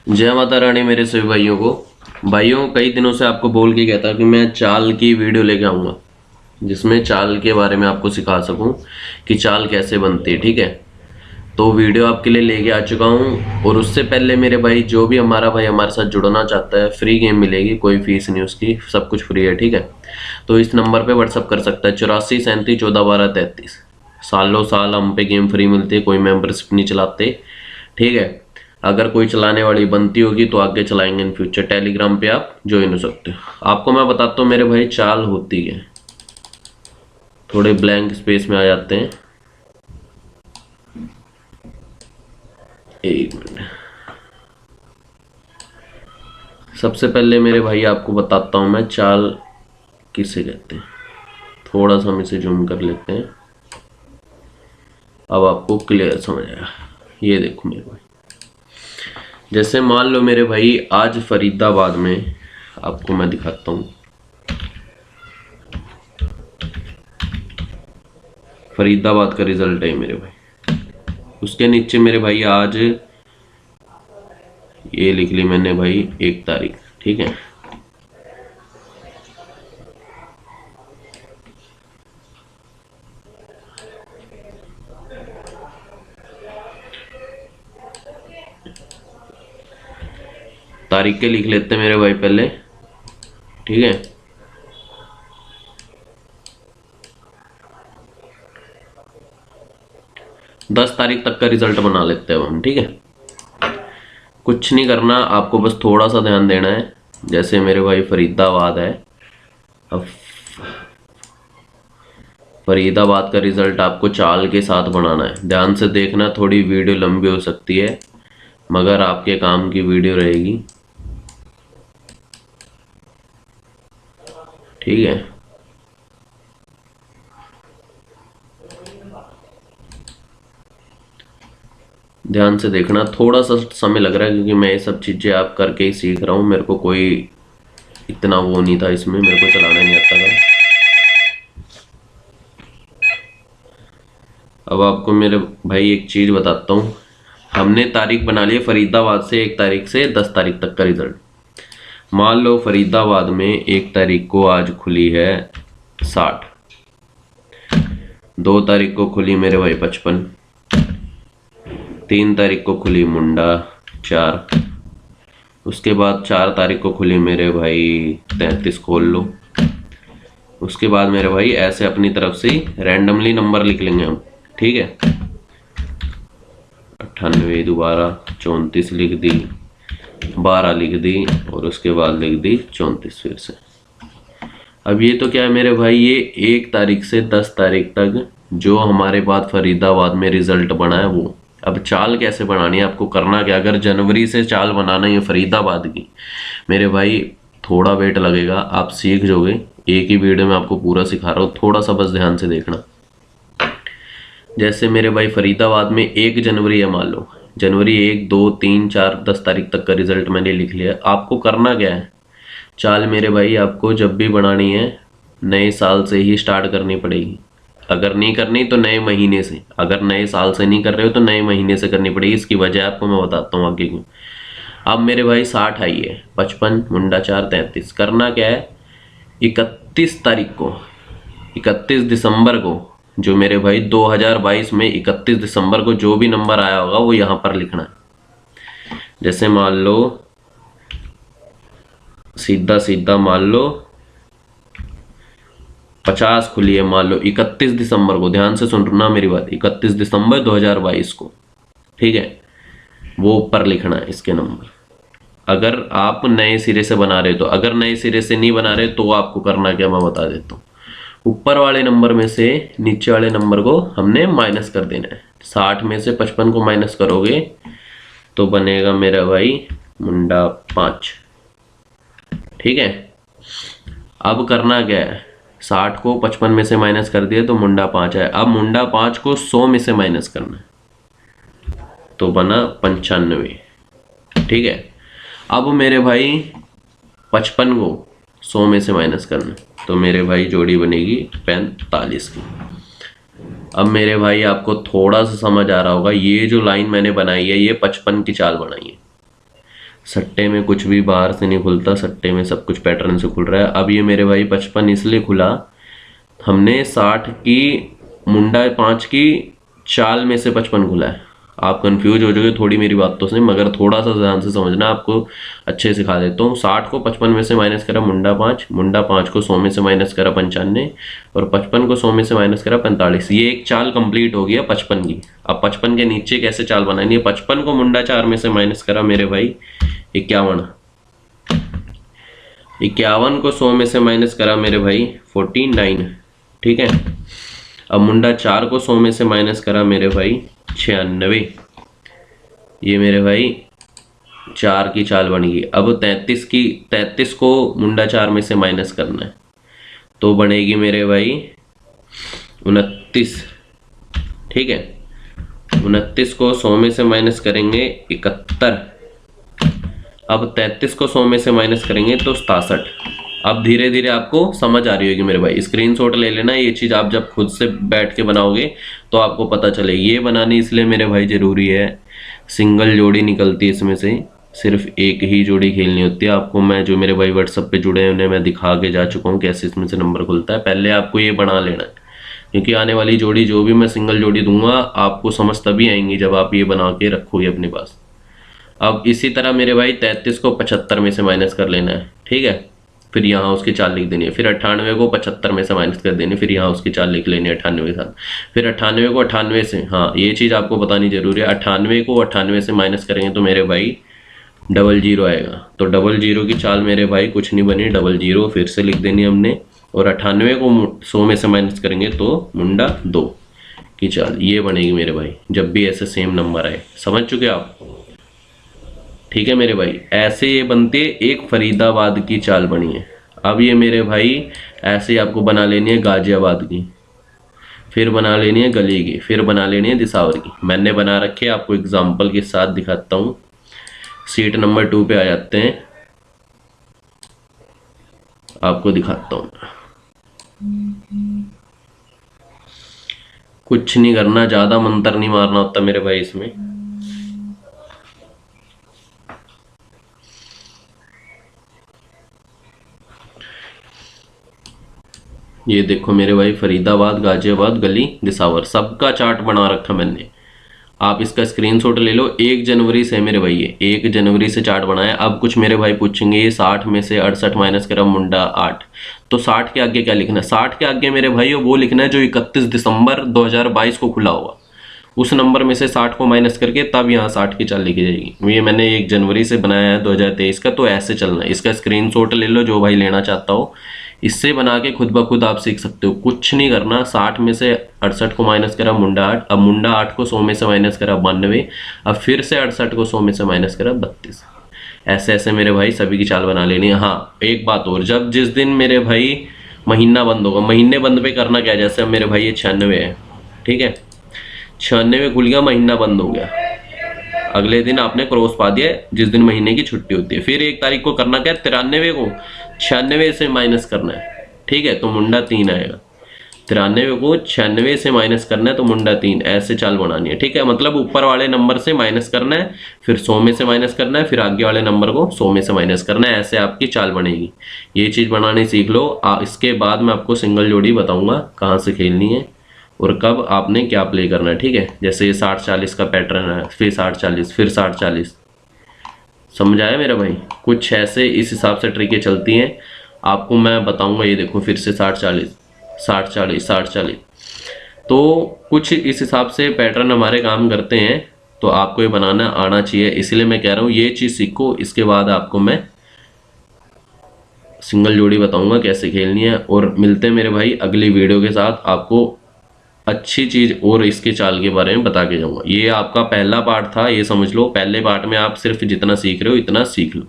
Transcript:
जय माता रानी मेरे सभी भाइयों को। भाइयों, कई दिनों से आपको बोल के कहता कि मैं चाल की वीडियो लेके आऊँगा जिसमें चाल के बारे में आपको सिखा सकूं कि चाल कैसे बनती है। ठीक है, तो वीडियो आपके लिए लेके आ चुका हूं। और उससे पहले मेरे भाई, जो भी हमारा भाई हमारे साथ जुड़ना चाहता है, फ्री गेम मिलेगी, कोई फीस नहीं उसकी, सब कुछ फ्री है। ठीक है, तो इस नंबर पे व्हाट्सअप कर सकता है 8437141233। सालों साल हम पे गेम फ्री मिलती है, कोई मेंबरशिप नहीं चलाते। ठीक है, अगर कोई चलाने वाली बनती होगी तो आगे चलाएंगे इन फ्यूचर। टेलीग्राम पे आप ज्वाइन हो सकते हो। आपको मैं बताता हूँ मेरे भाई चाल होती है। थोड़े ब्लैंक स्पेस में आ जाते हैं, एक मिनट। सबसे पहले मेरे भाई आपको बताता हूँ मैं चाल किसे कहते हैं। थोड़ा सा हम इसे जूम कर लेते हैं, अब आपको क्लियर समझ आया। ये देखो मेरे भाई, जैसे मान लो मेरे भाई आज फरीदाबाद में, आपको मैं दिखाता हूँ। फरीदाबाद का रिजल्ट है मेरे भाई। उसके नीचे मेरे भाई आज ये लिख ली मैंने भाई 1 तारीख। ठीक है, तारीख के लिख लेते हैं मेरे भाई पहले। ठीक है, 10 तारीख तक का रिजल्ट बना लेते हैं हम। ठीक है, कुछ नहीं करना, आपको बस थोड़ा सा ध्यान देना है। जैसे मेरे भाई फरीदाबाद है, अब फरीदाबाद का रिजल्ट आपको चाल के साथ बनाना है। ध्यान से देखना, थोड़ी वीडियो लंबी हो सकती है मगर आपके काम की वीडियो रहेगी। ठीक है, ध्यान से देखना। थोड़ा सा समय लग रहा है क्योंकि मैं ये सब चीज़ें आप करके ही सीख रहा हूँ। मेरे को कोई इतना वो नहीं था इसमें, मेरे को चलाना नहीं आता था। अब आपको मेरे भाई एक चीज़ बताता हूँ। हमने तारीख बना ली है फरीदाबाद से, 1 तारीख से 10 तारीख तक का रिजल्ट। मान लो फरीदाबाद में 1 तारीख को आज खुली है 60, 2 तारीख को खुली मेरे भाई 55, 3 तारीख को खुली मुंडा 4, उसके बाद 4 तारीख को खुली मेरे भाई 33। खोल लो। उसके बाद मेरे भाई ऐसे अपनी तरफ से रैंडमली नंबर लिख लेंगे हम। ठीक है, 98 दोबारा 34 लिख दी, 12 लिख दी और उसके बाद लिख दी 34 फिर से। अब ये तो क्या है मेरे भाई, ये 1 तारीख से 10 तारीख तक जो हमारे पास फरीदाबाद में रिजल्ट बना है वो। अब चाल कैसे बनानी है, आपको करना क्या, अगर जनवरी से चाल बनाना है फरीदाबाद की मेरे भाई, थोड़ा वेट लगेगा, आप सीख जाओगे। एक ही वीडियो में आपको पूरा सिखा रहा हूँ, थोड़ा सा बस ध्यान से देखना। जैसे मेरे भाई फरीदाबाद में 1 जनवरी है, मान लो जनवरी 1, 2, 3, 4, 10 तारीख तक का रिजल्ट मैंने लिख लिया। आपको करना क्या है, चाल मेरे भाई आपको जब भी बनानी है नए साल से ही स्टार्ट करनी पड़ेगी। अगर नहीं करनी तो नए महीने से, अगर नए साल से नहीं कर रहे हो तो नए महीने से करनी पड़ेगी। इसकी वजह आपको मैं बताता हूँ आगे क्यों। अब मेरे भाई 60 आई है, 55, मुंडा 4, 33। करना क्या है, 31 तारीख को, 31 दिसंबर को, जो मेरे भाई 2022 में 31 दिसंबर को जो भी नंबर आया होगा वो यहाँ पर लिखना है। जैसे मान लो सीधा सीधा मान लो 50 खुली है, मान लो 31 दिसंबर को। ध्यान से सुनना मेरी बात, 31 दिसंबर 2022 को। ठीक है, वो ऊपर लिखना है इसके नंबर। अगर आप नए सिरे से बना रहे हो तो, अगर नए सिरे से नहीं बना रहे तो आपको करना क्या मैं बता देता हूँ। ऊपर वाले नंबर में से नीचे वाले नंबर को हमने माइनस कर देना है। 60 में से 55 को माइनस करोगे तो बनेगा मेरा भाई मुंडा 5। ठीक है, अब करना क्या है, 60 को 55 में से माइनस कर दिया तो मुंडा 5 है। अब मुंडा 5 को 100 में से माइनस करना है तो बना 95। ठीक है, अब मेरे भाई 55 को 100 में से माइनस करना है तो मेरे भाई जोड़ी बनेगी 45 की। अब मेरे भाई आपको थोड़ा सा समझ आ रहा होगा, ये जो लाइन मैंने बनाई है ये 55 की चाल बनाई है। सट्टे में कुछ भी बाहर से नहीं खुलता, सट्टे में सब कुछ पैटर्न से खुल रहा है। अब ये मेरे भाई 55 इसलिए खुला, हमने 60 की मुंडा 5 की चाल में से 55 खुला है। आप कंफ्यूज हो जाओगे थोड़ी मेरी बातों से, मगर थोड़ा सा ध्यान से समझना, आपको अच्छे सिखा देता हूँ। 60 को 55 में से माइनस करा मुंडा 5, मुंडा 5 को 100 में से माइनस करा 95 और 55 को 100 में से माइनस करा 45। ये एक चाल कंप्लीट हो गया 55 की। अब 55 के नीचे कैसे चाल बनानी है? 55 को मुंडा 4 में से माइनस करा मेरे भाई 51, 51 को 100 में से माइनस करा मेरे भाई 49, ठीक है। अब मुंडा 4 को 100 में से माइनस करा मेरे भाई 96। ये मेरे भाई 4 की चाल बन गई। अब 33 को मुंडा 4 में से माइनस करना है तो बनेगी मेरे भाई 29, ठीक है। 29 को 100 में से माइनस करेंगे 71। अब 33 को 100 में से माइनस करेंगे तो 67। अब धीरे धीरे आपको समझ आ रही होगी मेरे भाई, स्क्रीनशॉट ले लेना। ये चीज़ आप जब खुद से बैठ के बनाओगे तो आपको पता चले। ये बनानी इसलिए मेरे भाई ज़रूरी है, सिंगल जोड़ी निकलती है इसमें से, सिर्फ एक ही जोड़ी खेलनी होती है। आपको मैं जो मेरे भाई व्हाट्सअप पे जुड़े हैं उन्हें मैं दिखा के जा चुका हूँ कैसे इसमें से नंबर खुलता है। पहले आपको ये बना लेना है, क्योंकि आने वाली जोड़ी जो भी मैं सिंगल जोड़ी दूंगा आपको समझ तभी आएंगी जब आप ये बना के रखोगे अपने पास। अब इसी तरह मेरे भाई 33 को 75 में से माइनस कर लेना है, ठीक है। फिर यहाँ उसकी चाल लिख देनी है। फिर 98 को 75 में से माइनस कर देनी है, फिर यहाँ उसकी चाल लिख लेनी है 98 के साथ। फिर 98 को 98 से, हाँ ये चीज़ आपको बतानी जरूरी है, 98 को 98 से माइनस करेंगे तो मेरे भाई 00 आएगा। तो 00 की चाल मेरे भाई कुछ नहीं बनी, 00 फिर से लिख देनी हमने। और 98 को 100 में से माइनस करेंगे तो मुंडा 2 की चाल ये बनेगी मेरे भाई, जब भी ऐसे सेम नंबर आए। समझ चुके आप? ठीक है मेरे भाई, ऐसे ये बनती है। एक फरीदाबाद की चाल बनी है। अब ये मेरे भाई ऐसे आपको बना लेनी है गाजियाबाद की, फिर बना लेनी है गली की, फिर बना लेनी है दिसावर की। मैंने बना रखे, आपको एग्जाम्पल के साथ दिखाता हूँ। सीट नंबर 2 पे आ जाते हैं, आपको दिखाता हूँ। कुछ नहीं करना, ज़्यादा मंत्र नहीं मारना होता मेरे भाई इसमें। ये देखो मेरे भाई, फरीदाबाद, गाजियाबाद, गली, दिसावर, सबका चार्ट बना रखा मैंने। आप इसका स्क्रीनशॉट ले लो। 1 जनवरी से मेरे भाई, ये 1 जनवरी से चार्ट बनाया। अब कुछ मेरे भाई पूछेंगे ये 60 में से 68 माइनस करा मुंडा 8, तो 60 के आगे क्या लिखना है? 60 के आगे मेरे भाई वो लिखना है जो 31 दिसंबर 2022 को खुला होगा। उस नंबर में से 60 को माइनस करके तब यहाँ 60 की चाल लिखी जाएगी। ये मैंने 1 जनवरी से बनाया है 2023 का, तो ऐसे चलना है। इसका स्क्रीनशॉट ले लो जो भाई लेना चाहता हो, इससे बना के खुद ब खुद आप सीख सकते हो। कुछ नहीं करना। 60 में से 68 को माइनस करा मुंडा 8, अब मुंडा 8 को 100 में से माइनस करा 92, अब फिर से 68 को 100 में से माइनस करा 32। ऐसे ऐसे मेरे भाई सभी की चाल बना लेनी है। हाँ एक बात और, जब जिस दिन मेरे भाई महीना बंद होगा, महीने बंद पे करना क्या है, जैसे अब मेरे भाई ये 96 है, ठीक है, 96 खुल गया, महीना बंद हो गया, अगले दिन आपने क्रॉस पा दिया जिस दिन महीने की छुट्टी होती है। फिर 1 तारीख को करना क्या है, 93 को 96 से माइनस करना है, ठीक है, तो मुंडा 3 आएगा। 93 को 96 से माइनस करना है तो मुंडा 3, ऐसे चाल बनानी है, ठीक है। मतलब ऊपर वाले नंबर से माइनस करना है, फिर 100 में से माइनस करना है, फिर आगे वाले नंबर को 100 में से माइनस करना है, ऐसे आपकी चाल बनेगी। ये चीज़ बनानी सीख लो। इसके बाद मैं आपको सिंगल जोड़ी बताऊंगा कहाँ से खेलनी है और कब आपने क्या प्ले करना है, ठीक है। जैसे ये 60-40 का पैटर्न है, फिर 60-40, फिर 60-40, समझ आया मेरा भाई? कुछ ऐसे इस हिसाब से ट्रिकें चलती हैं, आपको मैं बताऊंगा। ये देखो फिर से 60-40, 60-40, 60-40, तो कुछ इस हिसाब से पैटर्न हमारे काम करते हैं। तो आपको ये बनाना आना चाहिए, इसलिए मैं कह रहा हूँ ये चीज़ सीखो। इसके बाद आपको मैं सिंगल जोड़ी बताऊंगा कैसे खेलनी है। और मिलते हैं मेरे भाई अगली वीडियो के साथ, आपको अच्छी चीज़ और इसके चाल के बारे में बता के जाऊंगा। ये आपका पहला पार्ट था, ये समझ लो। पहले पार्ट में आप सिर्फ जितना सीख रहे हो इतना सीख लो।